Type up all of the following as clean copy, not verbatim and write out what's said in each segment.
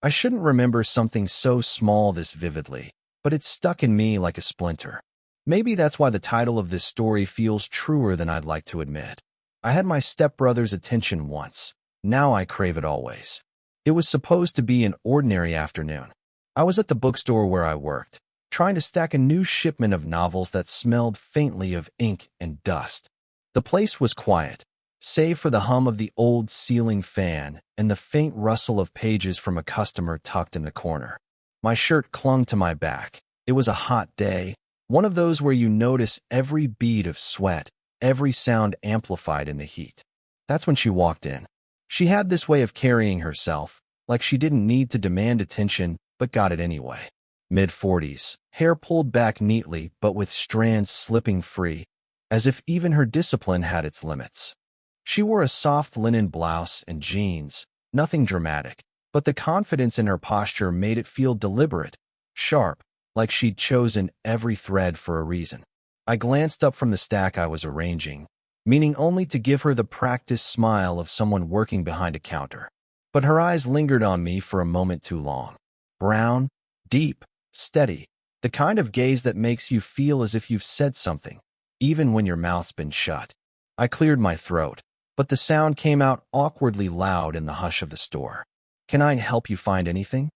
I shouldn't remember something so small this vividly, but it stuck in me like a splinter. Maybe that's why the title of this story feels truer than I'd like to admit. I had my stepbrother's attention once. Now I crave it always. It was supposed to be an ordinary afternoon. I was at the bookstore where I worked, trying to stack a new shipment of novels that smelled faintly of ink and dust. The place was quiet, save for the hum of the old ceiling fan and the faint rustle of pages from a customer tucked in the corner. My shirt clung to my back. It was a hot day, one of those where you notice every bead of sweat, every sound amplified in the heat. That's when she walked in. She had this way of carrying herself, like she didn't need to demand attention, but got it anyway. Mid-40s, hair pulled back neatly but with strands slipping free, as if even her discipline had its limits. She wore a soft linen blouse and jeans, nothing dramatic, but the confidence in her posture made it feel deliberate, sharp, like she'd chosen every thread for a reason. I glanced up from the stack I was arranging, meaning only to give her the practiced smile of someone working behind a counter. But her eyes lingered on me for a moment too long. Brown, deep, steady, the kind of gaze that makes you feel as if you've said something, even when your mouth's been shut. I cleared my throat, but the sound came out awkwardly loud in the hush of the store. "Can I help you find anything?"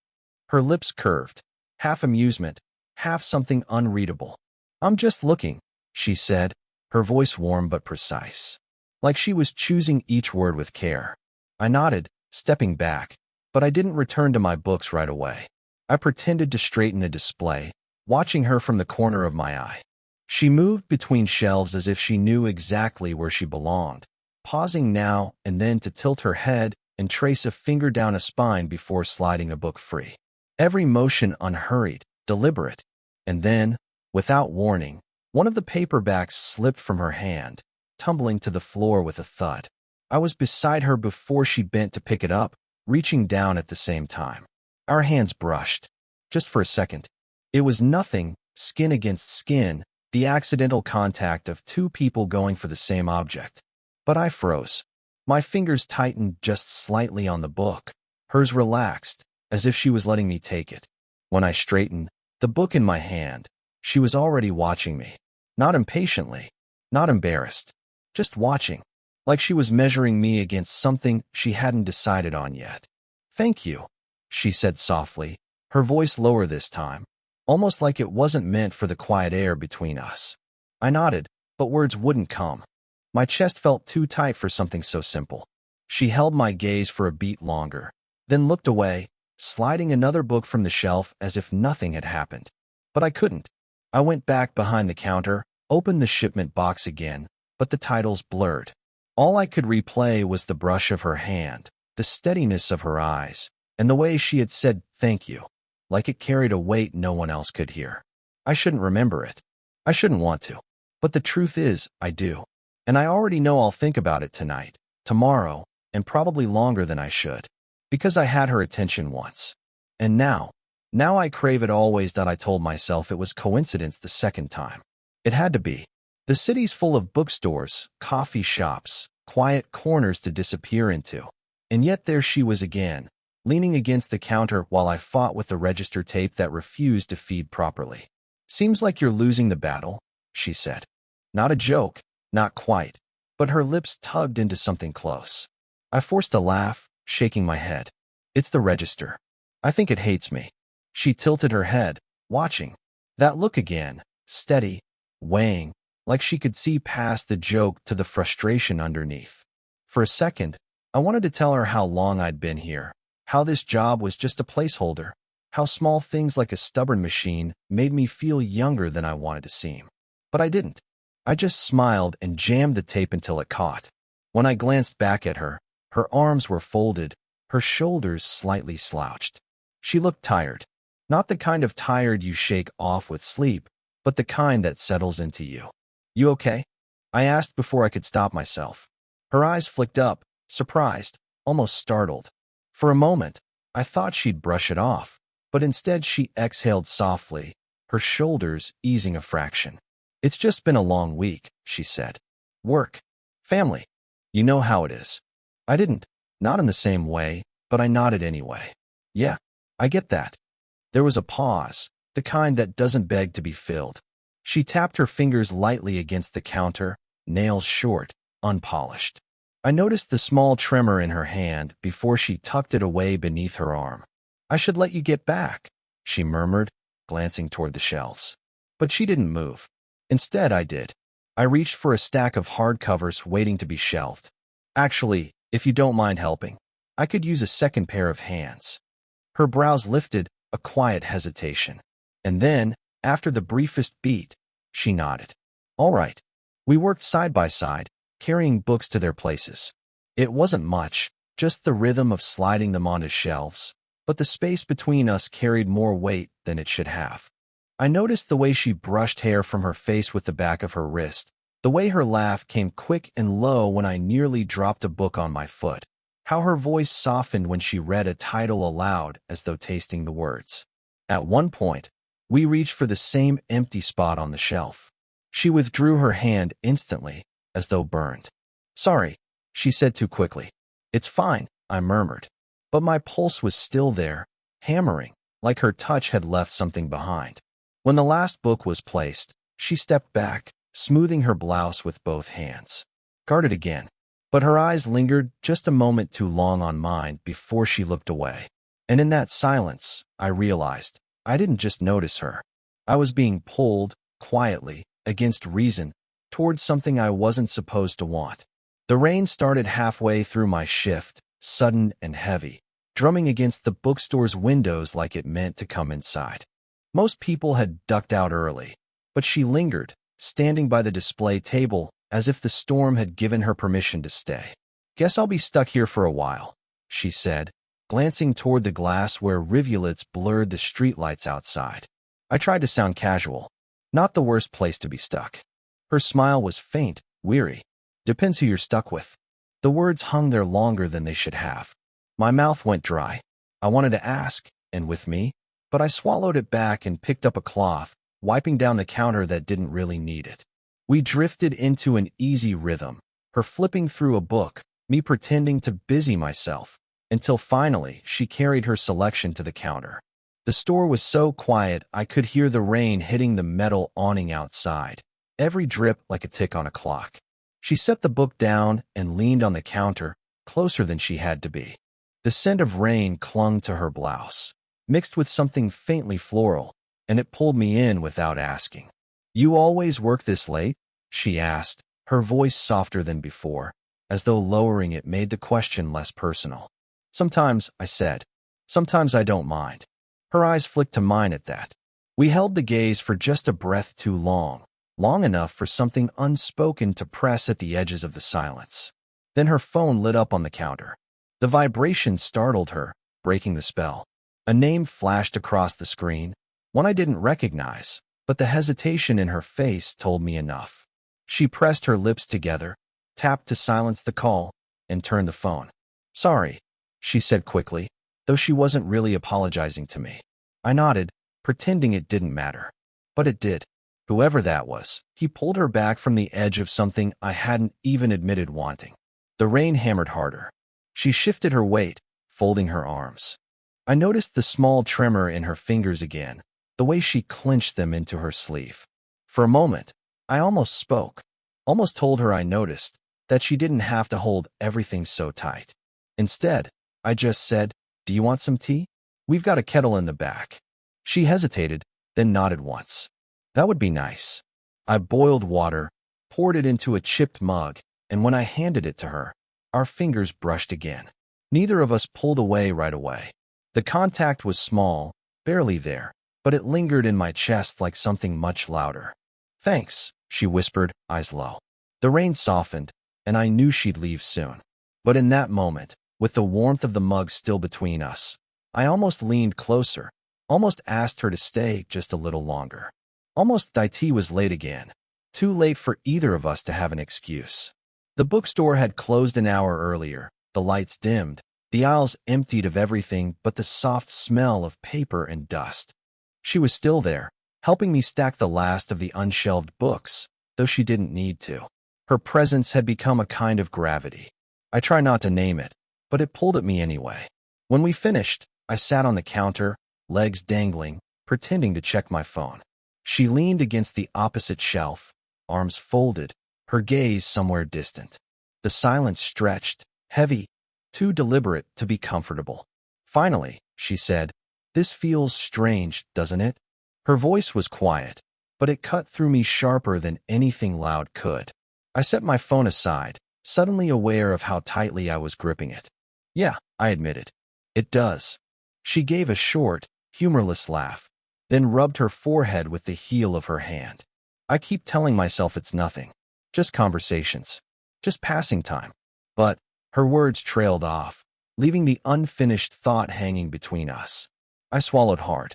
Her lips curved, half amusement, half something unreadable. "I'm just looking," she said, her voice warm but precise, like she was choosing each word with care. I nodded, stepping back, but I didn't return to my books right away. I pretended to straighten a display, watching her from the corner of my eye. She moved between shelves as if she knew exactly where she belonged, pausing now and then to tilt her head and trace a finger down a spine before sliding a book free. Every motion unhurried, deliberate. And then, without warning, one of the paperbacks slipped from her hand, tumbling to the floor with a thud. I was beside her before she bent to pick it up, reaching down at the same time. Our hands brushed. Just for a second. It was nothing, skin against skin, the accidental contact of two people going for the same object. But I froze. My fingers tightened just slightly on the book. Hers relaxed, as if she was letting me take it. When I straightened, the book in my hand, she was already watching me. Not impatiently, not embarrassed, just watching, like she was measuring me against something she hadn't decided on yet. "Thank you," she said softly, her voice lower this time, almost like it wasn't meant for the quiet air between us. I nodded, but words wouldn't come. My chest felt too tight for something so simple. She held my gaze for a beat longer, then looked away, sliding another book from the shelf as if nothing had happened. But I couldn't. I went back behind the counter, opened the shipment box again, but the titles blurred. All I could replay was the brush of her hand, the steadiness of her eyes, and the way she had said thank you, like it carried a weight no one else could hear. I shouldn't remember it. I shouldn't want to. But the truth is, I do. And I already know I'll think about it tonight, tomorrow, and probably longer than I should. Because I had her attention once. And now I crave it always that I told myself it was coincidence the second time. It had to be. The city's full of bookstores, coffee shops, quiet corners to disappear into. And yet there she was again, leaning against the counter while I fought with the register tape that refused to feed properly. "Seems like you're losing the battle," she said. Not a joke, not quite, but her lips tugged into something close. I forced a laugh, shaking my head. "It's the register. I think it hates me." She tilted her head, watching. That look again, steady, weighing, like she could see past the joke to the frustration underneath. For a second, I wanted to tell her how long I'd been here, how this job was just a placeholder, how small things like a stubborn machine made me feel younger than I wanted to seem. But I didn't. I just smiled and jammed the tape until it caught. When I glanced back at her, her arms were folded, her shoulders slightly slouched. She looked tired. Not the kind of tired you shake off with sleep, but the kind that settles into you. "You okay?" I asked before I could stop myself. Her eyes flicked up, surprised, almost startled. For a moment, I thought she'd brush it off, but instead she exhaled softly, her shoulders easing a fraction. "It's just been a long week," she said. "Work. Family. You know how it is." I didn't. Not in the same way, but I nodded anyway. "Yeah, I get that. There was a pause, the kind that doesn't beg to be filled. She tapped her fingers lightly against the counter, nails short, unpolished. I noticed the small tremor in her hand before she tucked it away beneath her arm. I should let you get back, she murmured, glancing toward the shelves. But she didn't move. Instead, I did. I reached for a stack of hardcovers waiting to be shelved. Actually, if you don't mind helping, I could use a second pair of hands. Her brows lifted, a quiet hesitation. And then, after the briefest beat, she nodded. All right. We worked side by side, carrying books to their places. It wasn't much, just the rhythm of sliding them onto shelves, but the space between us carried more weight than it should have. I noticed the way she brushed hair from her face with the back of her wrist, the way her laugh came quick and low when I nearly dropped a book on my foot, how her voice softened when she read a title aloud as though tasting the words. At one point, we reached for the same empty spot on the shelf. She withdrew her hand instantly, as though burned. Sorry, she said too quickly. It's fine, I murmured. But my pulse was still there, hammering, like her touch had left something behind. When the last book was placed, she stepped back, smoothing her blouse with both hands. Guarded again. But her eyes lingered just a moment too long on mine before she looked away. And in that silence, I realized I didn't just notice her. I was being pulled, quietly, against reason, towards something I wasn't supposed to want. The rain started halfway through my shift, sudden and heavy, drumming against the bookstore's windows like it meant to come inside. Most people had ducked out early, but she lingered, standing by the display table as if the storm had given her permission to stay. Guess I'll be stuck here for a while, she said, glancing toward the glass where rivulets blurred the streetlights outside. I tried to sound casual. Not the worst place to be stuck. Her smile was faint, weary. Depends who you're stuck with. The words hung there longer than they should have. My mouth went dry. I wanted to ask, and with me? But I swallowed it back and picked up a cloth, wiping down the counter that didn't really need it. We drifted into an easy rhythm, her flipping through a book, me pretending to busy myself, until finally she carried her selection to the counter. The store was so quiet I could hear the rain hitting the metal awning outside, every drip like a tick on a clock. She set the book down and leaned on the counter, closer than she had to be. The scent of rain clung to her blouse, mixed with something faintly floral, and it pulled me in without asking. You always work this late? She asked, her voice softer than before, as though lowering it made the question less personal. Sometimes, I said. Sometimes I don't mind. Her eyes flicked to mine at that. We held the gaze for just a breath too long, long enough for something unspoken to press at the edges of the silence. Then her phone lit up on the counter. The vibration startled her, breaking the spell. A name flashed across the screen, one I didn't recognize, but the hesitation in her face told me enough. She pressed her lips together, tapped to silence the call, and turned the phone. Sorry, she said quickly, though she wasn't really apologizing to me. I nodded, pretending it didn't matter. But it did. Whoever that was, he pulled her back from the edge of something I hadn't even admitted wanting. The rain hammered harder. She shifted her weight, folding her arms. I noticed the small tremor in her fingers again, the way she clenched them into her sleeve. For a moment, I almost spoke, almost told her I noticed, that she didn't have to hold everything so tight. Instead, I just said, Do you want some tea? We've got a kettle in the back. She hesitated, then nodded once. That would be nice. I boiled water, poured it into a chipped mug, and when I handed it to her, our fingers brushed again. Neither of us pulled away right away. The contact was small, barely there, but it lingered in my chest like something much louder. Thanks, she whispered, eyes low. The rain softened, and I knew she'd leave soon. But in that moment, with the warmth of the mug still between us, I almost leaned closer, almost asked her to stay just a little longer. Almost the tea was late again, too late for either of us to have an excuse. The bookstore had closed an hour earlier, the lights dimmed, the aisles emptied of everything but the soft smell of paper and dust. She was still there, helping me stack the last of the unshelved books, though she didn't need to. Her presence had become a kind of gravity. I try not to name it, but it pulled at me anyway. When we finished, I sat on the counter, legs dangling, pretending to check my phone. She leaned against the opposite shelf, arms folded, her gaze somewhere distant. The silence stretched, heavy, too deliberate to be comfortable. Finally, she said, "This feels strange, doesn't it?" Her voice was quiet, but it cut through me sharper than anything loud could. I set my phone aside, suddenly aware of how tightly I was gripping it. "Yeah," I admitted. "It does." She gave a short, humorless laugh, then rubbed her forehead with the heel of her hand. "I keep telling myself it's nothing. Just conversations. Just passing time." But her words trailed off, leaving the unfinished thought hanging between us. I swallowed hard.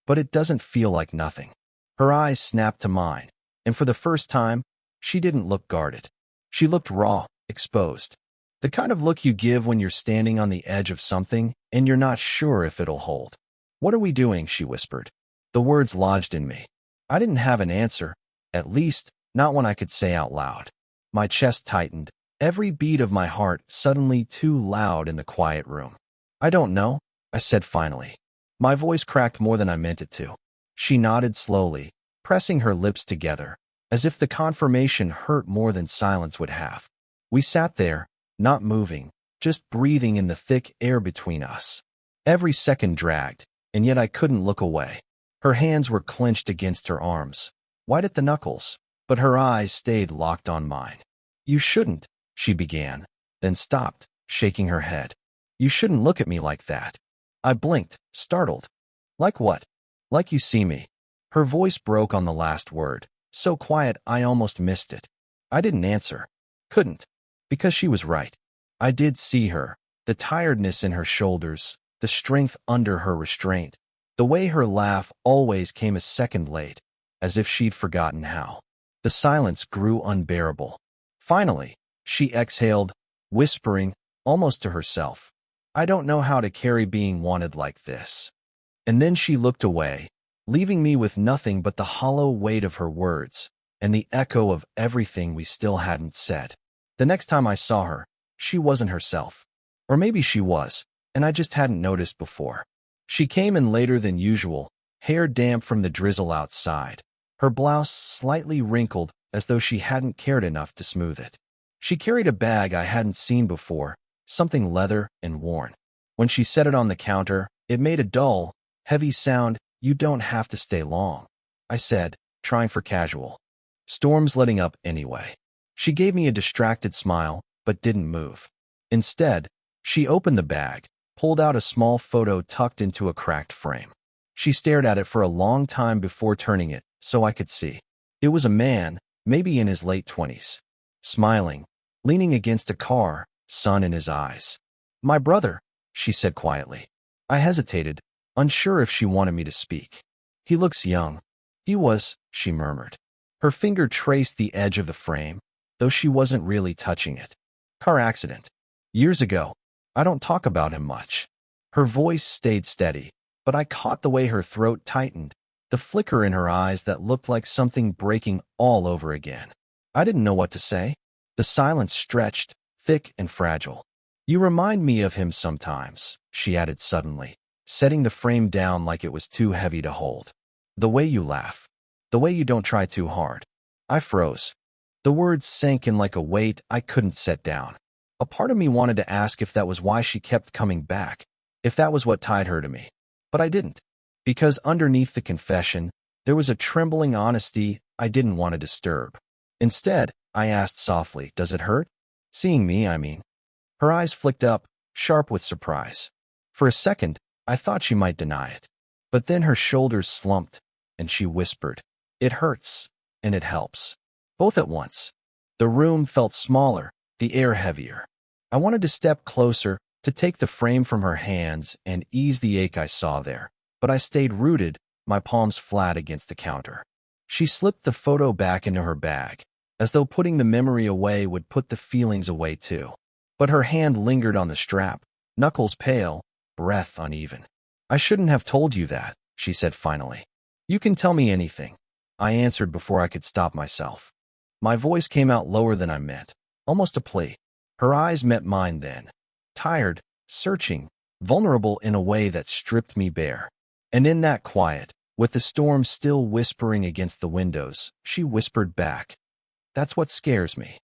"But it doesn't feel like nothing." Her eyes snapped to mine, and for the first time, she didn't look guarded. She looked raw, exposed. The kind of look you give when you're standing on the edge of something and you're not sure if it'll hold. "What are we doing?" she whispered. The words lodged in me. I didn't have an answer, at least not one I could say out loud. My chest tightened, every beat of my heart suddenly too loud in the quiet room. "I don't know," I said finally. My voice cracked more than I meant it to. She nodded slowly, pressing her lips together, as if the confirmation hurt more than silence would have. We sat there, not moving, just breathing in the thick air between us. Every second dragged, and yet I couldn't look away. Her hands were clenched against her arms, white at the knuckles, but her eyes stayed locked on mine. "You shouldn't," she began, then stopped, shaking her head. "You shouldn't look at me like that." I blinked, startled. "Like what?" "Like you see me." Her voice broke on the last word, so quiet I almost missed it. I didn't answer. Couldn't. Because she was right. I did see her, the tiredness in her shoulders, the strength under her restraint, the way her laugh always came a second late, as if she'd forgotten how. The silence grew unbearable. Finally, she exhaled, whispering, almost to herself, "I don't know how to carry being wanted like this." And then she looked away, leaving me with nothing but the hollow weight of her words and the echo of everything we still hadn't said. The next time I saw her, she wasn't herself. Or maybe she was, and I just hadn't noticed before. She came in later than usual, hair damp from the drizzle outside, her blouse slightly wrinkled as though she hadn't cared enough to smooth it. She carried a bag I hadn't seen before, something leather and worn. When she set it on the counter, it made a dull, heavy sound. "You don't have to stay long," I said, trying for casual. "Storm's letting up anyway." She gave me a distracted smile, but didn't move. Instead, she opened the bag, pulled out a small photo tucked into a cracked frame. She stared at it for a long time before turning it, so I could see. It was a man, maybe in his late 20s, smiling, leaning against a car, sun in his eyes. "My brother," she said quietly. I hesitated, unsure if she wanted me to speak. "He looks young." "He was," she murmured. Her finger traced the edge of the frame, though she wasn't really touching it. "Car accident. Years ago. I don't talk about him much." Her voice stayed steady, but I caught the way her throat tightened, the flicker in her eyes that looked like something breaking all over again. I didn't know what to say. The silence stretched, thick and fragile. "You remind me of him sometimes," she added suddenly, setting the frame down like it was too heavy to hold. "The way you laugh. The way you don't try too hard." I froze. The words sank in like a weight I couldn't set down. A part of me wanted to ask if that was why she kept coming back, if that was what tied her to me. But I didn't. Because underneath the confession, there was a trembling honesty I didn't want to disturb. Instead, I asked softly, "Does it hurt? Seeing me, I mean." Her eyes flicked up, sharp with surprise. For a second, I thought she might deny it. But then her shoulders slumped, and she whispered, "It hurts, and it helps." Both at once. The room felt smaller, the air heavier. I wanted to step closer, to take the frame from her hands and ease the ache I saw there, but I stayed rooted, my palms flat against the counter. She slipped the photo back into her bag, as though putting the memory away would put the feelings away too. But her hand lingered on the strap, knuckles pale, breath uneven. "I shouldn't have told you that," she said finally. "You can tell me anything," I answered before I could stop myself. My voice came out lower than I meant, almost a plea. Her eyes met mine then, tired, searching, vulnerable in a way that stripped me bare. And in that quiet, with the storm still whispering against the windows, she whispered back, "That's what scares me."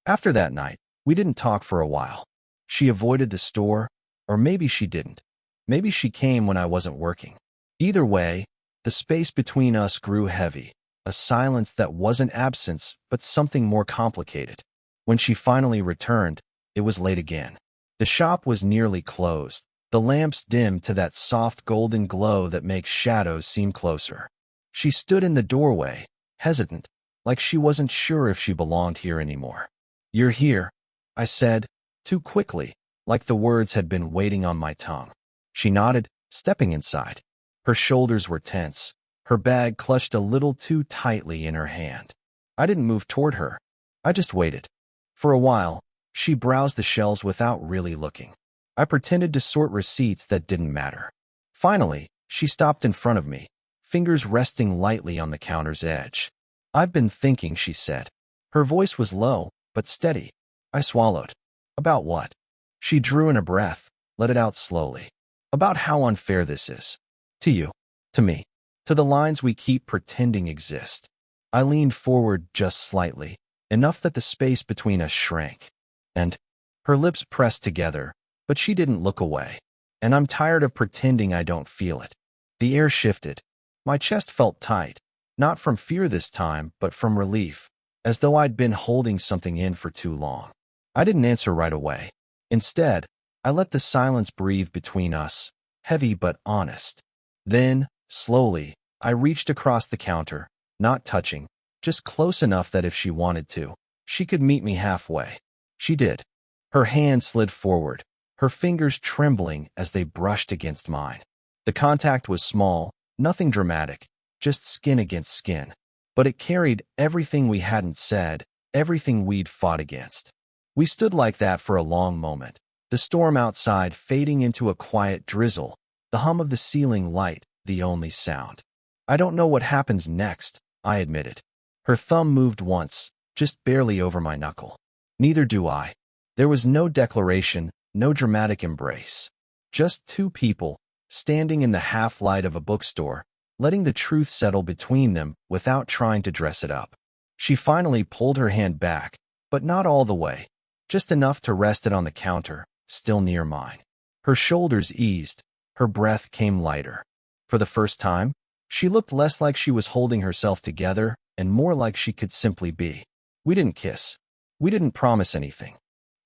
After that night, we didn't talk for a while. She avoided the store, or maybe she didn't. Maybe she came when I wasn't working. Either way, the space between us grew heavy, a silence that wasn't absence, but something more complicated. When she finally returned, it was late again. The shop was nearly closed, the lamps dimmed to that soft golden glow that makes shadows seem closer. She stood in the doorway, hesitant, like she wasn't sure if she belonged here anymore. "You're here," I said, too quickly, like the words had been waiting on my tongue. She nodded, stepping inside. Her shoulders were tense, her bag clutched a little too tightly in her hand. I didn't move toward her. I just waited. For a while, she browsed the shelves without really looking. I pretended to sort receipts that didn't matter. Finally, she stopped in front of me, fingers resting lightly on the counter's edge. "I've been thinking," she said. Her voice was low, but steady. I swallowed. "About what?" She drew in a breath, let it out slowly. "About how unfair this is. To you. To me. To the lines we keep pretending exist." I leaned forward just slightly, enough that the space between us shrank. And her lips pressed together, but she didn't look away. "And I'm tired of pretending I don't feel it." The air shifted. My chest felt tight, not from fear this time, but from relief, as though I'd been holding something in for too long. I didn't answer right away. Instead, I let the silence breathe between us, heavy but honest. Then, slowly, I reached across the counter, not touching, just close enough that if she wanted to, she could meet me halfway. She did. Her hand slid forward, her fingers trembling as they brushed against mine. The contact was small, nothing dramatic, just skin against skin. But it carried everything we hadn't said, everything we'd fought against. We stood like that for a long moment, the storm outside fading into a quiet drizzle, the hum of the ceiling light the only sound. "I don't know what happens next," I admitted. Her thumb moved once, just barely over my knuckle. "Neither do I." There was no declaration, no dramatic embrace. Just two people, standing in the half-light of a bookstore, letting the truth settle between them without trying to dress it up. She finally pulled her hand back, but not all the way, just enough to rest it on the counter, still near mine. Her shoulders eased, her breath came lighter. For the first time, she looked less like she was holding herself together and more like she could simply be. We didn't kiss. We didn't promise anything.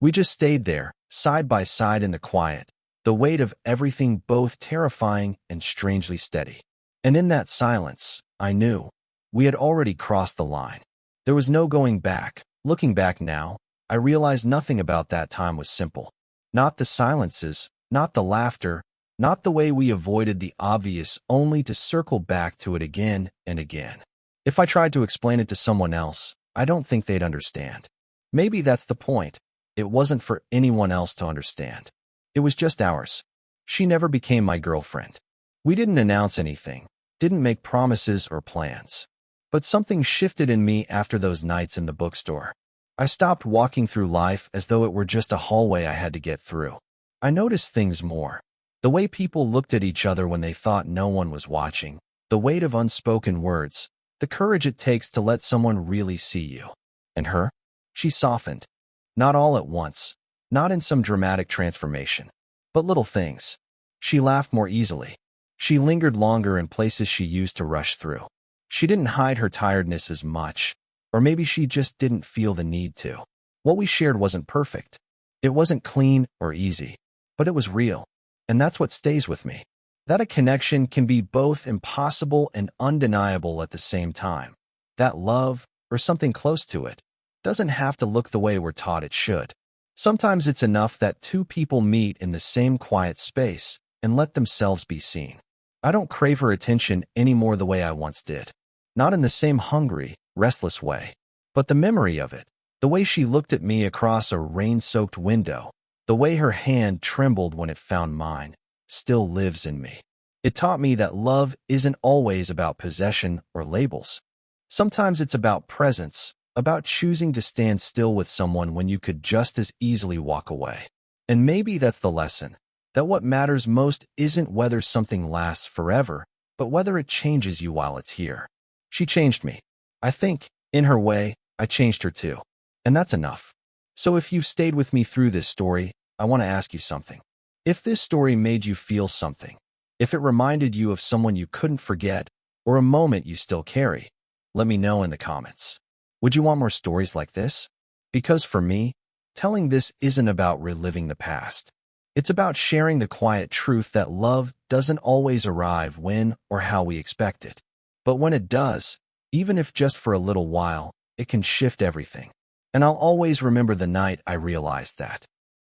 We just stayed there, side by side in the quiet, the weight of everything both terrifying and strangely steady. And in that silence, I knew we had already crossed the line. There was no going back. Looking back now, I realized nothing about that time was simple. Not the silences, not the laughter, not the way we avoided the obvious only to circle back to it again and again. If I tried to explain it to someone else, I don't think they'd understand. Maybe that's the point. It wasn't for anyone else to understand. It was just ours. She never became my girlfriend. We didn't announce anything, didn't make promises or plans. But something shifted in me after those nights in the bookstore. I stopped walking through life as though it were just a hallway I had to get through. I noticed things more. The way people looked at each other when they thought no one was watching, the weight of unspoken words, the courage it takes to let someone really see you. And her? She softened. Not all at once, not in some dramatic transformation, but little things. She laughed more easily. She lingered longer in places she used to rush through. She didn't hide her tiredness as much, or maybe she just didn't feel the need to. What we shared wasn't perfect. It wasn't clean or easy, but it was real. And that's what stays with me. That a connection can be both impossible and undeniable at the same time. That love, or something close to it, doesn't have to look the way we're taught it should. Sometimes it's enough that two people meet in the same quiet space and let themselves be seen. I don't crave her attention any more the way I once did. Not in the same hungry, restless way. But the memory of it, the way she looked at me across a rain-soaked window, the way her hand trembled when it found mine, still lives in me. It taught me that love isn't always about possession or labels. Sometimes it's about presence, about choosing to stand still with someone when you could just as easily walk away. And maybe that's the lesson, that what matters most isn't whether something lasts forever, but whether it changes you while it's here. She changed me. I think, in her way, I changed her too. And that's enough. So if you've stayed with me through this story, I want to ask you something. If this story made you feel something, if it reminded you of someone you couldn't forget, or a moment you still carry, let me know in the comments. Would you want more stories like this? Because for me, telling this isn't about reliving the past. It's about sharing the quiet truth that love doesn't always arrive when or how we expect it. But when it does, even if just for a little while, it can shift everything. And I'll always remember the night I realized that.